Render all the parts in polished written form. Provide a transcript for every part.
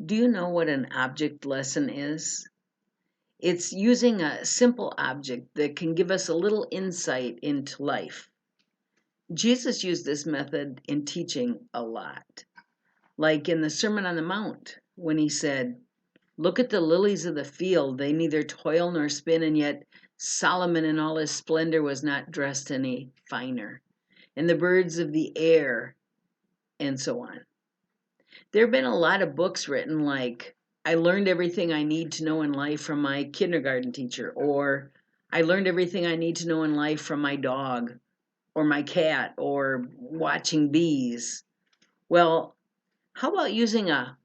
Do you know what an object lesson is? It's using a simple object that can give us a little insight into life. Jesus used this method in teaching a lot, like in the Sermon on the Mount, when he said, "Look at the lilies of the field, they neither toil nor spin, and yet Solomon in all his splendor was not dressed any finer. And the birds of the air," and so on. There have been a lot of books written like, "I learned everything I need to know in life from my kindergarten teacher," or "I learned everything I need to know in life from my dog, or my cat, or watching bees." Well, how about using a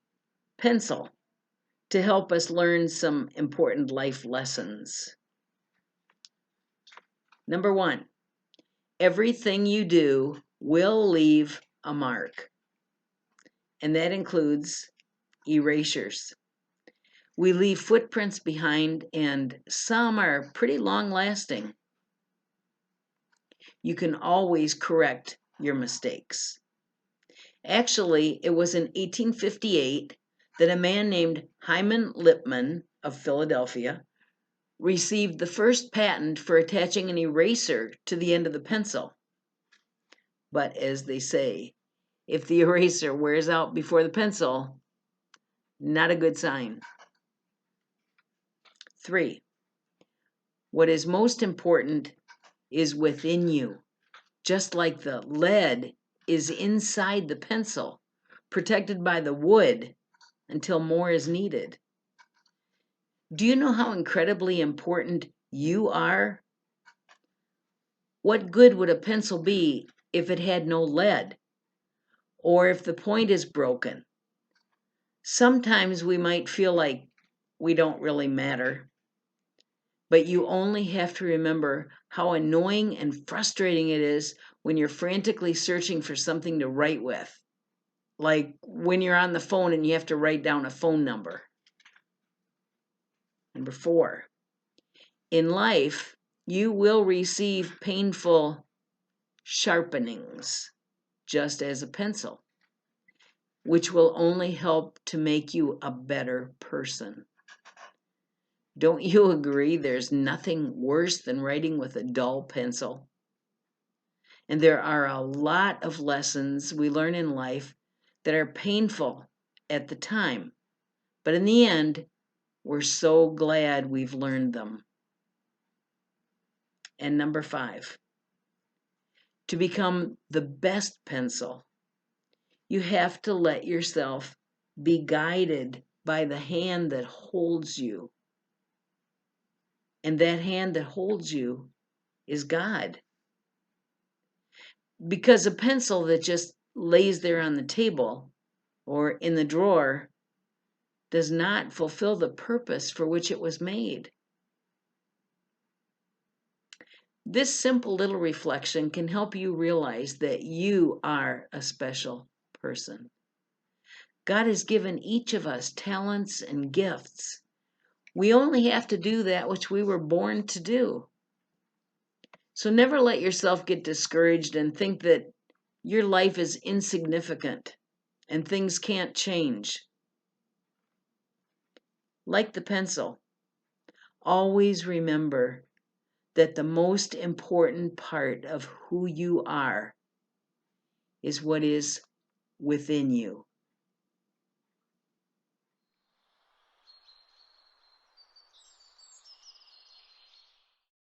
pencil to help us learn some important life lessons? Number one, everything you do will leave a mark, and that includes erasures. We leave footprints behind, and some are pretty long lasting. You can always correct your mistakes. Actually, it was in 1858 that a man named Hyman Lipman of Philadelphia received the first patent for attaching an eraser to the end of the pencil. But as they say, if the eraser wears out before the pencil, not a good sign. 3. What is most important is within you, just like the lead is inside the pencil, protected by the wood until more is needed. Do you know how incredibly important you are? What good would a pencil be if it had no lead, or if the point is broken? Sometimes we might feel like we don't really matter, but you only have to remember how annoying and frustrating it is when you're frantically searching for something to write with, like when you're on the phone and you have to write down a phone number. Number 4, in life, you will receive painful sharpenings, just as a pencil, which will only help to make you a better person. Don't you agree there's nothing worse than writing with a dull pencil? And there are a lot of lessons we learn in life that are painful at the time, but in the end, we're so glad we've learned them. And number 5, to become the best pencil, you have to let yourself be guided by the hand that holds you. And that hand that holds you is God. Because a pencil that just lays there on the table or in the drawer does not fulfill the purpose for which it was made. This simple little reflection can help you realize that you are a special person. God has given each of us talents and gifts. We only have to do that which we were born to do. So never let yourself get discouraged and think that your life is insignificant and things can't change. Like the pencil, always remember that the most important part of who you are is what is within you.